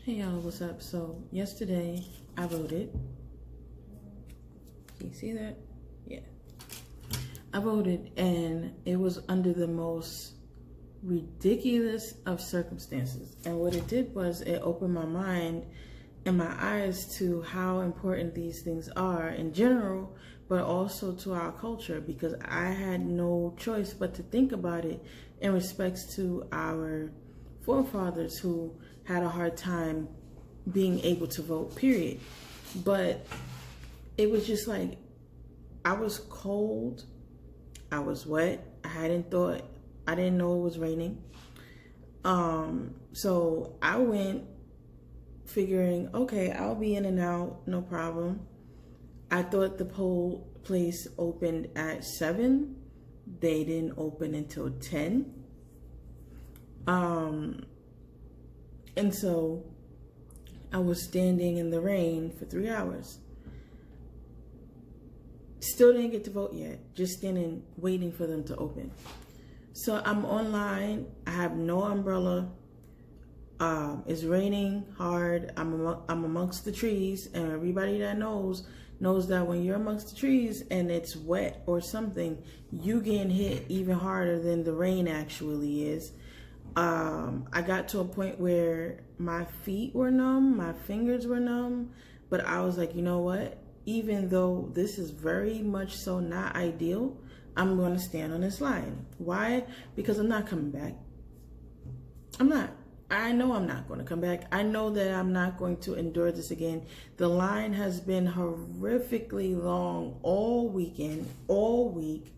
Hey y'all, what's up? So yesterday I voted. Can you see that? Yeah. I voted and it was under the most ridiculous of circumstances. And what it did was it opened my mind and my eyes to how important these things are in general, but also to our culture, because I had no choice but to think about it in respects to our forefathers who had a hard time being able to vote, period. But it was just like, I was cold, I was wet, I didn't know it was raining. So I went figuring, okay, I'll be in and out, no problem. I thought the poll place opened at 7. They didn't open until 10. And so I was standing in the rain for 3 hours. Still didn't get to vote yet, just standing waiting for them to open. So I'm online, I have no umbrella. It's raining hard. I'm amongst the trees, and everybody that knows that when you're amongst the trees and it's wet or something, you getting hit even harder than the rain actually is. I got to a point where my feet were numb, my fingers were numb, but I was like, you know what? Even though this is very much so not ideal, I'm going to stand on this line. Why? Because I'm not coming back. I'm not. I know I'm not going to come back. I know that I'm not going to endure this again. The line has been horrifically long all weekend, all week.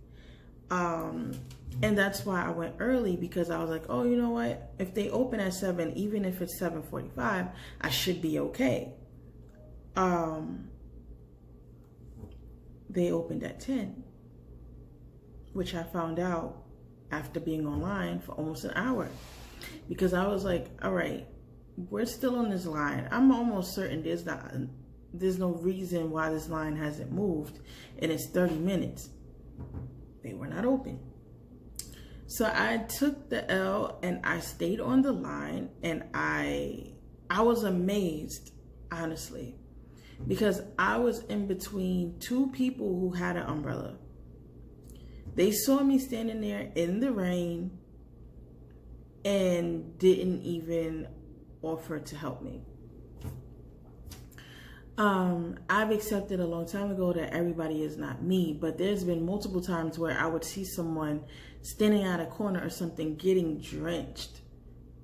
And that's why I went early, because I was like, oh, you know what? If they open at 7, even if it's 7:45, I should be okay. They opened at 10, which I found out after being online for almost an hour. Because I was like, all right, we're still on this line. I'm almost certain there's no reason why this line hasn't moved, and it's 30 minutes. They were not open. So I took the L and I stayed on the line, and I was amazed, honestly, because I was in between two people who had an umbrella. They saw me standing there in the rain and didn't even offer to help me. I've accepted a long time ago that everybody is not me, but there's been multiple times where I would see someone standing at a corner or something getting drenched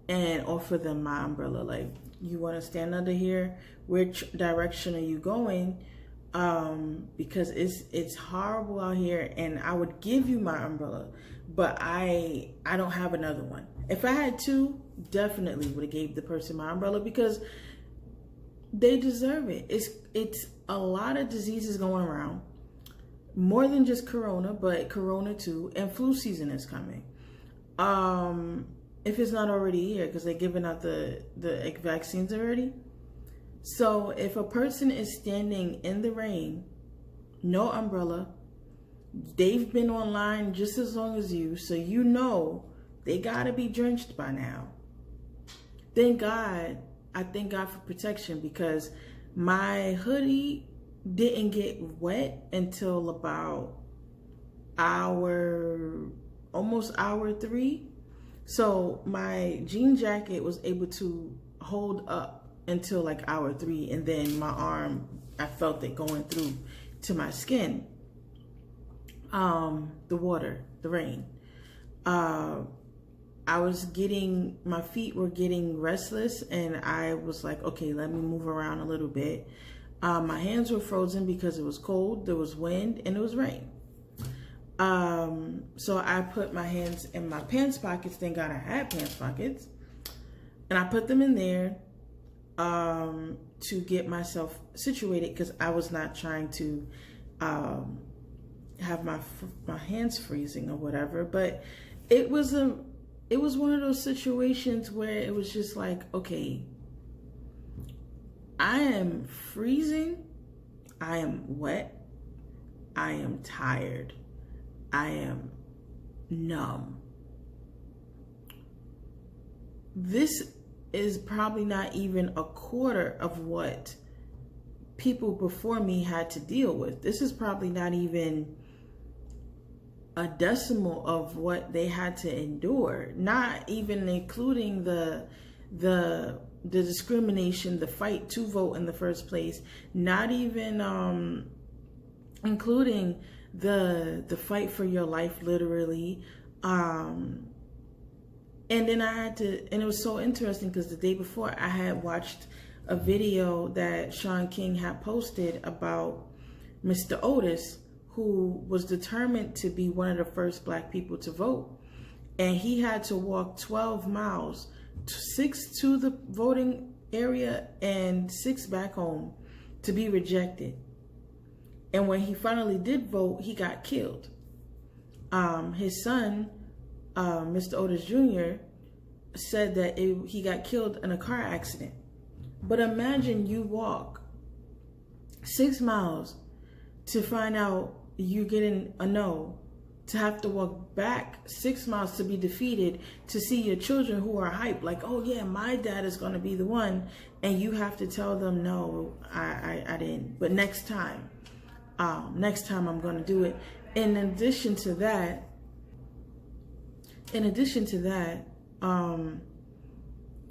and offer them my umbrella. Like, you want to stand under here? Which direction are you going? Because it's horrible out here, and I would give you my umbrella, but I don't have another one. If I had two, definitely would have gave the person my umbrella, because they deserve it. It's a lot of diseases going around, more than just corona, but corona too, and flu season is coming. If it's not already here, because they're giving out the vaccines already. So if a person is standing in the rain, no umbrella, they've been online just as long as you, so you know they gotta be drenched by now. Thank God. I thank God for protection, because my hoodie didn't get wet until about almost hour 3. So my jean jacket was able to hold up until like hour 3, and then my arm, I felt it going through to my skin. The water, the rain. My feet were getting restless, and I was like, okay, let me move around a little bit. My hands were frozen because it was cold, there was wind, and it was rain. So I put my hands in my pants pockets. Thank God I had pants pockets. And I put them in there to get myself situated, because I was not trying to have my hands freezing or whatever. But it was one of those situations where it was just like, okay, I am freezing, I am wet, I am tired, I am numb. This is probably not even a quarter of what people before me had to deal with. This is probably not even a decimal of what they had to endure, not even including the discrimination, the fight to vote in the first place, not even including the fight for your life, literally. And then I had to, and it was so interesting because the day before I had watched a video that Shaun King had posted about Mr. Otis, who was determined to be one of the first Black people to vote. And he had to walk 12 miles, 6 to the voting area and 6 back home to be rejected. And when he finally did vote, he got killed. His son, Mr. Otis Jr., said that he got killed in a car accident. But imagine you walk 6 miles to find out you're getting a no, to have to walk back 6 miles to be defeated, to see your children who are hyped, like, oh yeah, my dad is going to be the one, and you have to tell them, no, I didn't. But next time I'm going to do it. In addition to that,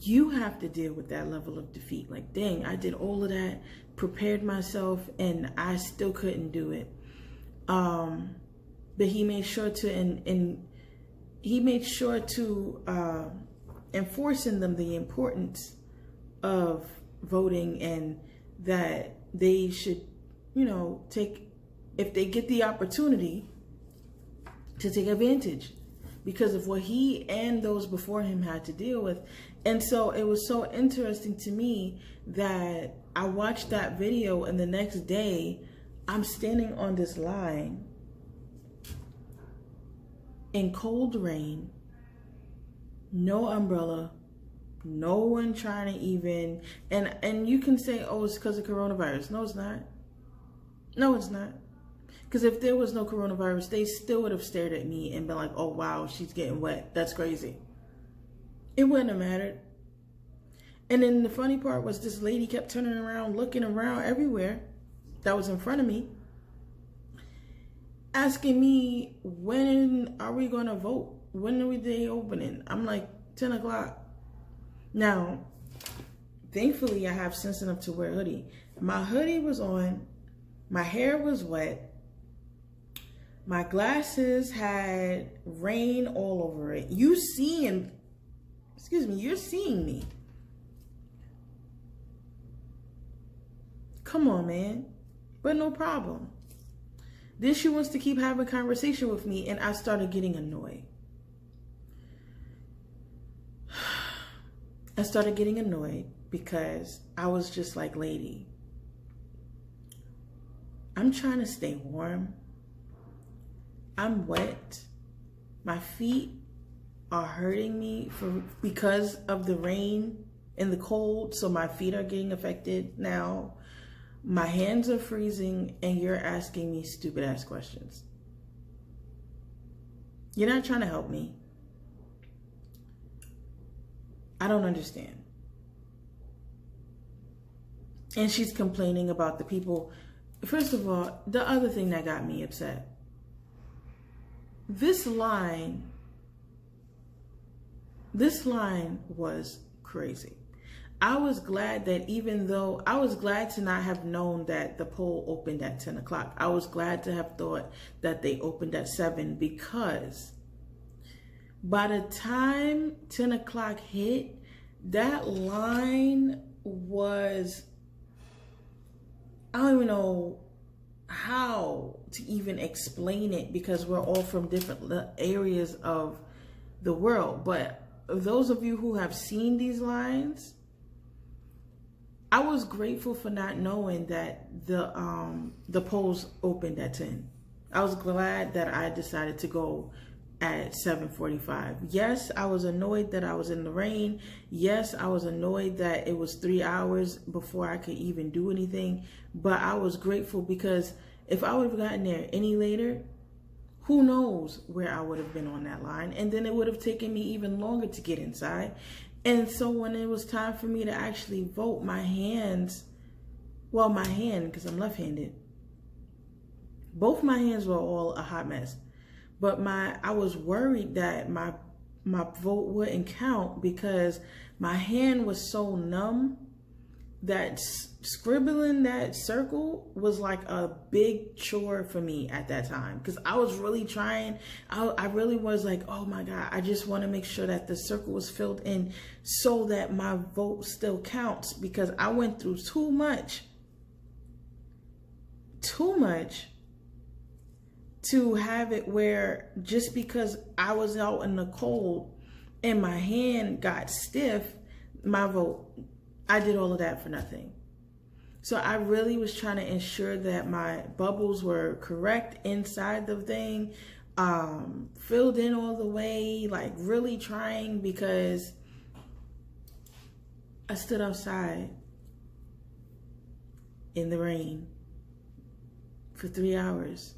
you have to deal with that level of defeat. Like, dang, I did all of that, prepared myself, and I still couldn't do it. But he made sure to, enforce in them the importance of voting, and that they should, if they get the opportunity, to take advantage, because of what he and those before him had to deal with. And so it was so interesting to me that I watched that video, and the next day I'm standing on this line in cold rain, no umbrella, no one trying to even, and you can say, oh, it's because of coronavirus. No, it's not. No, it's not. Because if there was no coronavirus, they still would have stared at me and been like, oh, wow, she's getting wet. That's crazy. It wouldn't have mattered. And then the funny part was this lady kept turning around, looking around everywhere that was in front of me, asking me, when are we going to vote? When are they opening? I'm like, 10 o'clock. Now, thankfully, I have sense enough to wear a hoodie. My hoodie was on. My hair was wet. My glasses had rain all over it. You're seeing me. Come on, man. But no problem. Then she wants to keep having conversation with me, and I started getting annoyed. I started getting annoyed because I was just like, lady, I'm trying to stay warm. I'm wet. My feet are hurting me because of the rain and the cold, so my feet are getting affected now. My hands are freezing, and you're asking me stupid ass questions. You're not trying to help me. I don't understand. And she's complaining about the people. First of all, the other thing that got me upset. This line was crazy. I was glad that I was glad to not have known that the poll opened at 10 o'clock. I was glad to have thought that they opened at 7, because by the time 10 o'clock hit, that line was, I don't even know how to even explain it, because we're all from different areas of the world. But those of you who have seen these lines, I was grateful for not knowing that the polls opened at 10. I was glad that I decided to go at 7:45. Yes, I was annoyed that I was in the rain. Yes, I was annoyed that it was 3 hours before I could even do anything. But I was grateful, because if I would have gotten there any later, who knows where I would have been on that line. And then it would have taken me even longer to get inside. And so when it was time for me to actually vote, my hand, because I'm left-handed, both my hands were all a hot mess. But I was worried that my vote wouldn't count because my hand was so numb that scribbling that circle was like a big chore for me at that time, because I was really trying. I really was like, oh my God, I just want to make sure that the circle was filled in so that my vote still counts, because I went through too much to have it where just because I was out in the cold and my hand got stiff, my vote, I did all of that for nothing. So I really was trying to ensure that my bubbles were correct inside the thing, filled in all the way, like really trying, because I stood outside in the rain for 3 hours.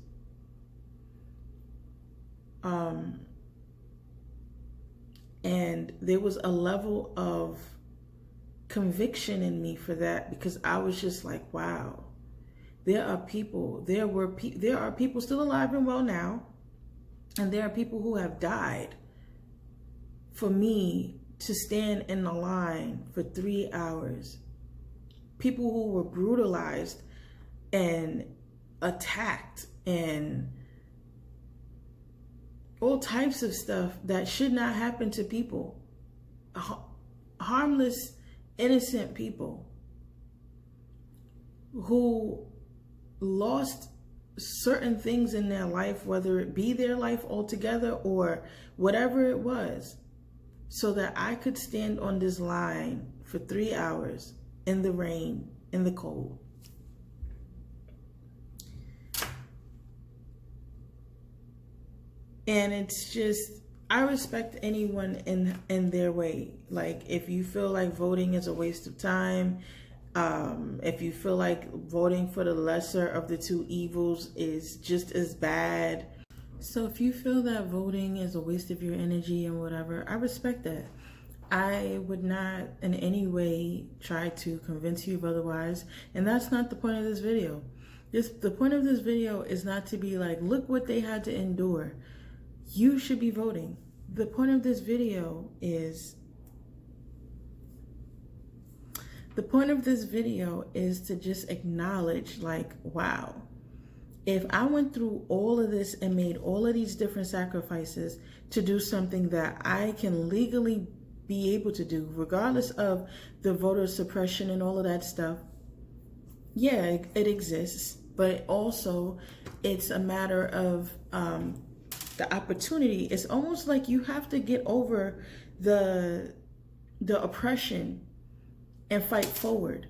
And there was a level of conviction in me for that, because I was just like, wow, there are people still alive and well now, and there are people who have died for me to stand in the line for 3 hours. People who were brutalized and attacked and all types of stuff that should not happen to people. Harmless, innocent people who lost certain things in their life, whether it be their life altogether or whatever it was, so that I could stand on this line for 3 hours in the rain, in the cold. And it's just, I respect anyone in their way. Like, if you feel like voting is a waste of time, if you feel like voting for the lesser of the two evils is just as bad. So if you feel that voting is a waste of your energy and whatever, I respect that. I would not in any way try to convince you of otherwise. And that's not the point of this video. The point of this video is not to be like, look what they had to endure. You should be voting. The point of this video is to just acknowledge, like, wow, if I went through all of this and made all of these different sacrifices to do something that I can legally be able to do, regardless of the voter suppression and all of that stuff, yeah, it exists, but also it's a matter of the opportunity. It's almost like you have to get over the oppression and fight forward.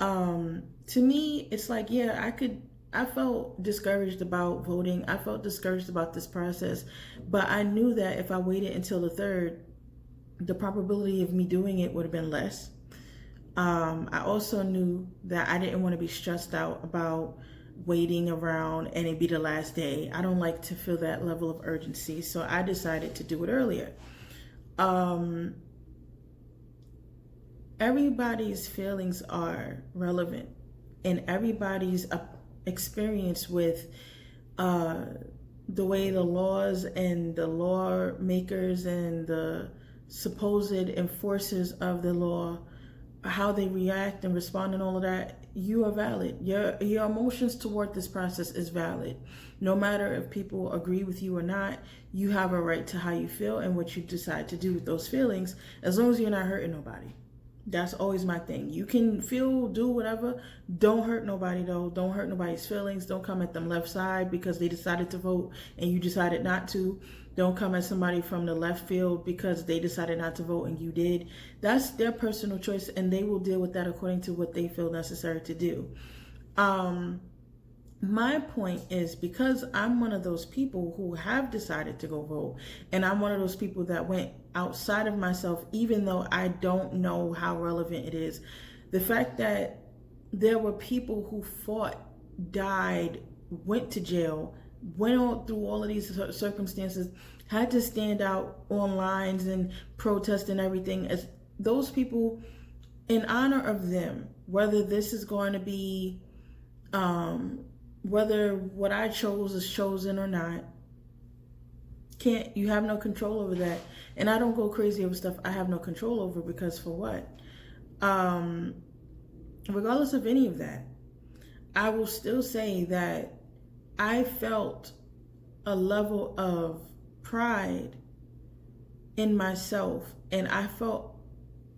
To me, it's like, yeah, I felt discouraged about voting. I felt discouraged about this process, but I knew that if I waited until the 3rd, the probability of me doing it would have been less. I also knew that I didn't want to be stressed out about waiting around and it be the last day. I don't like to feel that level of urgency, so I decided to do it earlier. Everybody's feelings are relevant, and everybody's experience with the way the laws and the lawmakers and the supposed enforcers of the law, how they react and respond and all of that, you are valid. Your emotions toward this process is valid. No matter if people agree with you or not, you have a right to how you feel and what you decide to do with those feelings, as long as you're not hurting nobody. That's always my thing. You can do whatever. Don't hurt nobody though. Don't hurt nobody's feelings. Don't come at them left side because they decided to vote and you decided not to. Don't come at somebody from the left field because they decided not to vote and you did. That's their personal choice, and they will deal with that according to what they feel necessary to do. My point is, because I'm one of those people who have decided to go vote, and I'm one of those people that went outside of myself, even though I don't know how relevant it is. The fact that there were people who fought, died, went to jail, went on through all of these circumstances, had to stand out on lines and protest and everything, as those people, in honor of them, whether this is going to be, whether what I chose is chosen or not, you have no control over that. And I don't go crazy over stuff I have no control over, because for what? Regardless of any of that, I will still say that I felt a level of pride in myself, and I felt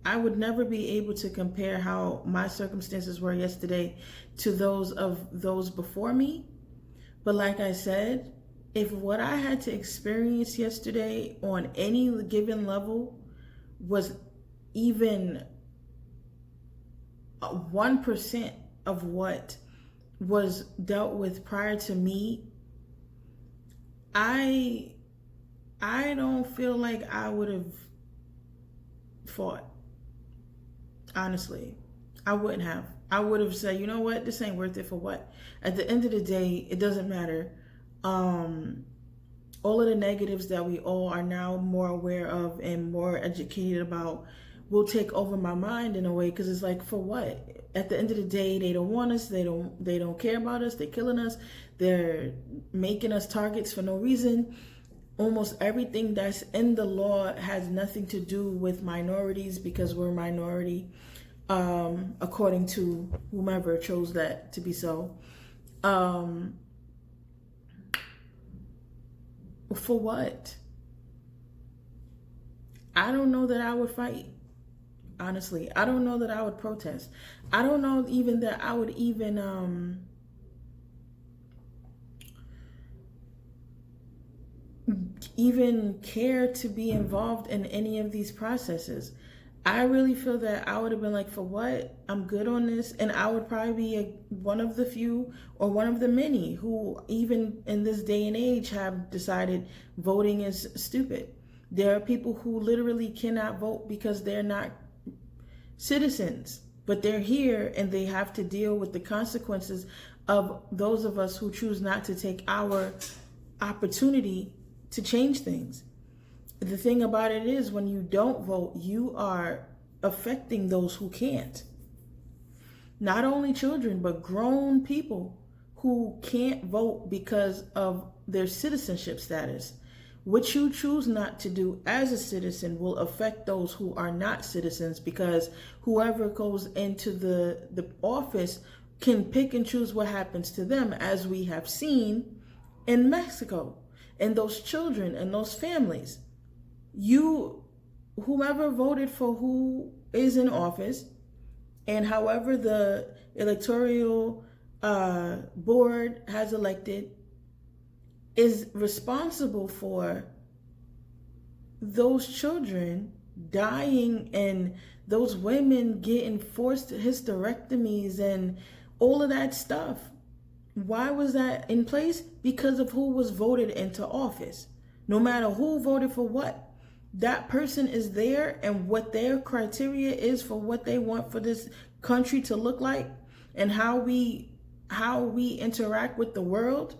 I would never be able to compare how my circumstances were yesterday to those of those before me. But like I said, if what I had to experience yesterday on any given level was even 1% of what was dealt with prior to me, I don't feel like I would have fought. Honestly, I wouldn't have. I would have said, you know what, this ain't worth it for what? At the end of the day, it doesn't matter. All of the negatives that we all are now more aware of and more educated about will take over my mind in a way, because it's like, for what? At the end of the day, they don't want us. They don't care about us. They're killing us. They're making us targets for no reason. Almost everything that's in the law has nothing to do with minorities, because we're a minority, according to whomever chose that to be so. For what? I don't know that I would fight. Honestly, I don't know that I would protest. I don't know even that I would even care to be involved in any of these processes. I really feel that I would have been like, for what? I'm good on this. And I would probably be one of the few or one of the many who, even in this day and age, have decided voting is stupid. There are people who literally cannot vote because they're not citizens, but they're here and they have to deal with the consequences of those of us who choose not to take our opportunity to change things. The thing about it is, when you don't vote, you are affecting those who can't. Not only children, but grown people who can't vote because of their citizenship status. What you choose not to do as a citizen will affect those who are not citizens, because whoever goes into the office can pick and choose what happens to them, as we have seen in Mexico, and those children and those families. Whomever voted for who is in office, and however the electoral board has elected, is responsible for those children dying and those women getting forced hysterectomies and all of that stuff. Why was that in place? Because of who was voted into office. No matter who voted for what, that person is there, and what their criteria is for what they want for this country to look like and how we interact with the world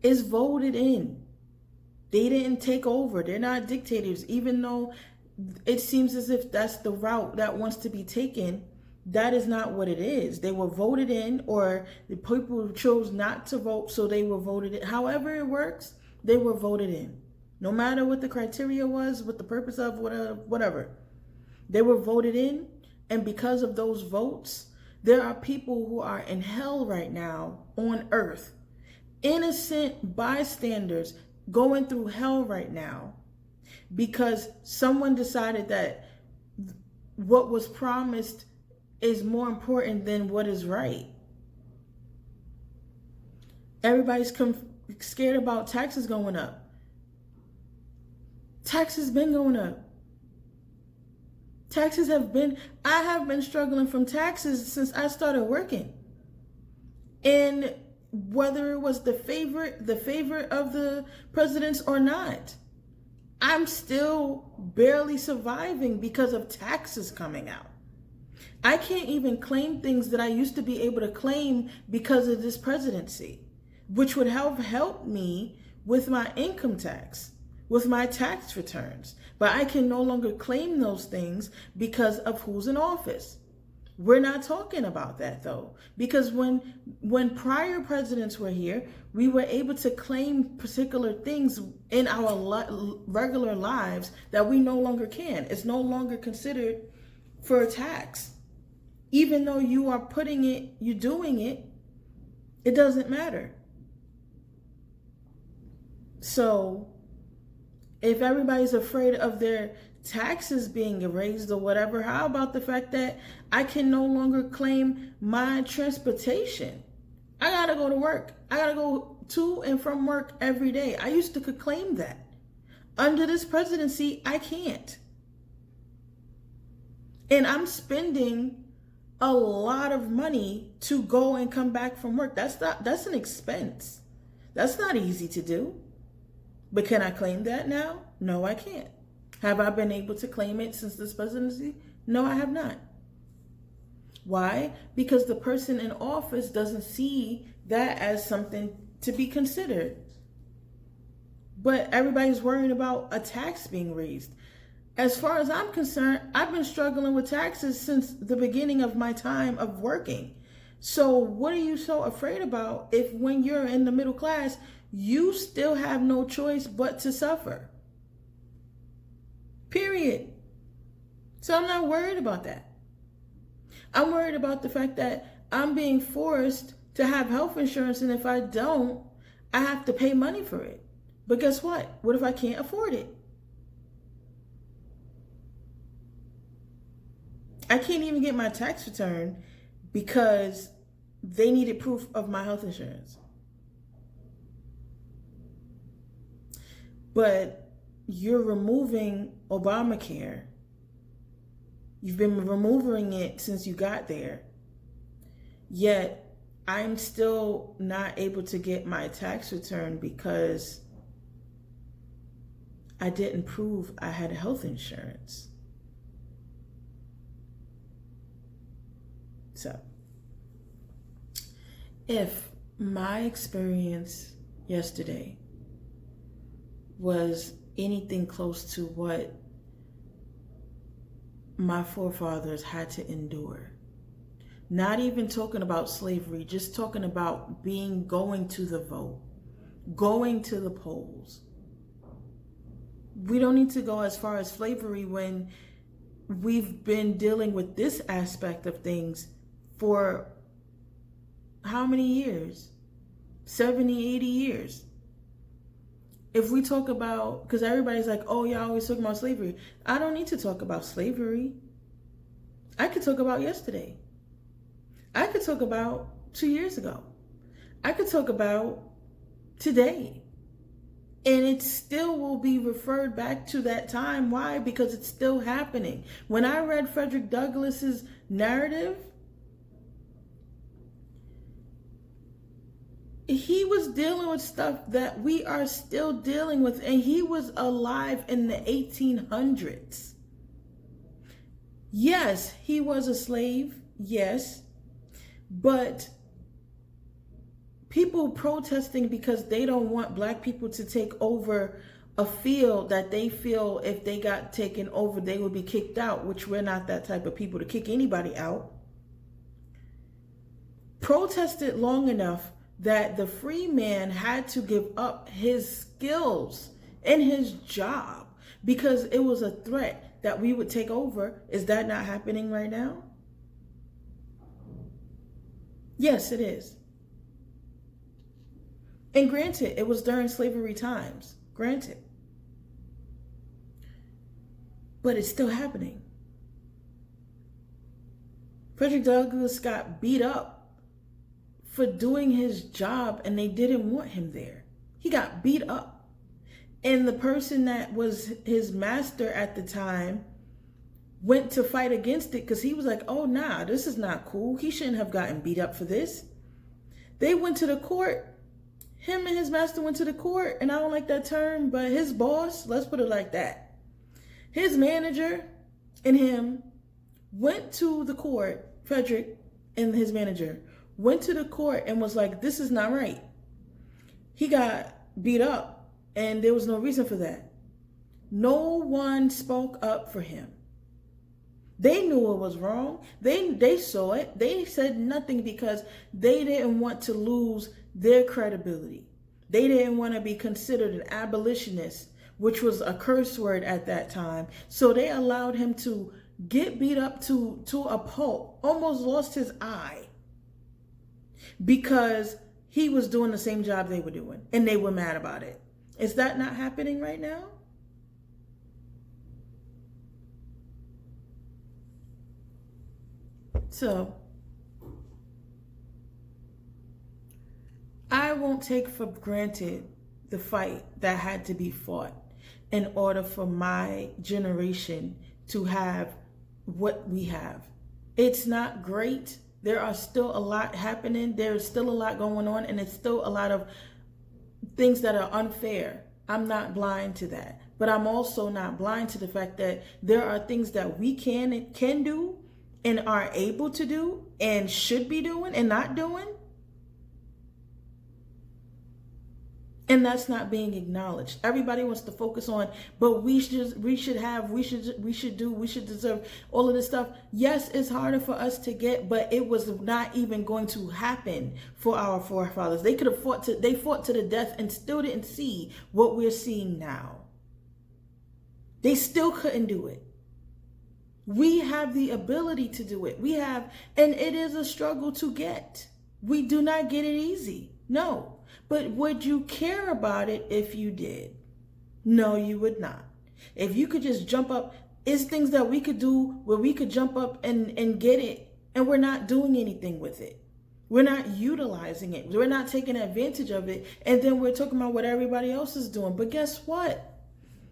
is voted in. They didn't take over. They're not dictators, even though it seems as if that's the route that wants to be taken. That is not what it is. They were voted in, or the people chose not to vote, so they were voted in. However it works, they were voted in. No matter what the criteria was, what the purpose of, whatever. They were voted in, and because of those votes, there are people who are in hell right now on earth. Innocent bystanders going through hell right now because someone decided that what was promised is more important than what is right. Everybody's scared about taxes going up. Taxes been going up. I have been struggling from taxes since I started working. And whether it was the favorite of the presidents or not, I'm still barely surviving because of taxes coming out. I can't even claim things that I used to be able to claim because of this presidency, which would help me with my income tax, with my tax returns. But I can no longer claim those things because of who's in office. We're not talking about that though, because when prior presidents were here, we were able to claim particular things in our regular lives that we no longer can. It's no longer considered for a tax. Even though you are putting it, you're doing it, it doesn't matter. So if everybody's afraid of their taxes being erased or whatever, how about the fact that I can no longer claim my transportation? I gotta go to work. I gotta go to and from work every day. I used to could claim that. Under this presidency, I can't. And I'm spending a lot of money to go and come back from work. That's an expense. That's not easy to do. But can I claim that now? No, I can't. Have I been able to claim it since this presidency? No, I have not. Why? Because the person in office doesn't see that as something to be considered. But everybody's worrying about a tax being raised. As far as I'm concerned, I've been struggling with taxes since the beginning of my time of working. So what are you so afraid about if when you're in the middle class, you still have no choice but to suffer? Period. So I'm not worried about that. I'm worried about the fact that I'm being forced to have health insurance, and if I don't, I have to pay money for it. But guess what? What if I can't afford it? I can't even get my tax return because they needed proof of my health insurance. But you're removing Obamacare. You've been removing it since you got there. Yet I'm still not able to get my tax return because I didn't prove I had health insurance. So, if my experience yesterday was anything close to what my forefathers had to endure, not even talking about slavery, just talking about going to the vote, going to the polls. We don't need to go as far as slavery when we've been dealing with this aspect of things for how many years? 70, 80 years. If we talk about, because everybody's like, oh, y'all always talk about slavery. I don't need to talk about slavery. I could talk about yesterday. I could talk about 2 years ago. I could talk about today. And it still will be referred back to that time. Why? Because it's still happening. When I read Frederick Douglass's narrative, he was dealing with stuff that we are still dealing with, and he was alive in the 1800s. Yes, he was a slave, yes, but people protesting because they don't want black people to take over a field that they feel if they got taken over, they would be kicked out, which we're not that type of people to kick anybody out. Protested long enough that the free man had to give up his skills and his job because it was a threat that we would take over. Is that not happening right now? Yes, it is. And granted, it was during slavery times. Granted. But it's still happening. Frederick Douglass got beat up for doing his job, and they didn't want him there. He got beat up. And the person that was his master at the time went to fight against it because he was like, oh, nah, this is not cool. He shouldn't have gotten beat up for this. They went to the court. Him and his master went to the court, and I don't like that term, but his boss, let's put it like that. His manager and him went to the court, Frederick and his manager, went to the court and was like, this is not right. He got beat up and there was no reason for that. No one spoke up for him. They knew it was wrong. They saw it. They said nothing because they didn't want to lose their credibility. They didn't want to be considered an abolitionist, which was a curse word at that time. So they allowed him to get beat up to a pulp, almost lost his eye, because he was doing the same job they were doing, and they were mad about it. Is that not happening right now? So, I won't take for granted the fight that had to be fought in order for my generation to have what we have. It's not great. There are still a lot happening. There's still a lot going on, and it's still a lot of things that are unfair. I'm not blind to that. But I'm also not blind to the fact that there are things that we can do and are able to do and should be doing and not doing. And that's not being acknowledged. Everybody wants to focus on, but we should deserve all of this stuff. Yes, it's harder for us to get, but it was not even going to happen for our forefathers. They fought to the death and still didn't see what we're seeing now. They still couldn't do it. We have the ability to do it. And it is a struggle to get. We do not get it easy. No. But would you care about it if you did? No, you would not. If you could just jump up, it's things that we could do where we could jump up and get it, and we're not doing anything with it. We're not utilizing it. We're not taking advantage of it. And then we're talking about what everybody else is doing. But guess what?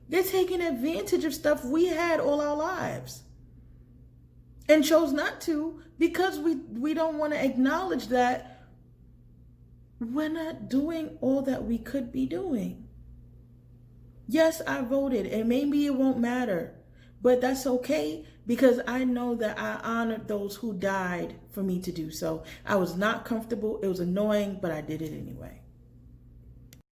They're taking advantage of stuff we had all our lives and chose not to because we don't want to acknowledge that we're not doing all that we could be doing. Yes, I voted, and maybe it won't matter, but that's okay because I know that I honored those who died for me to do so. I was not comfortable. It was annoying, but I did it anyway.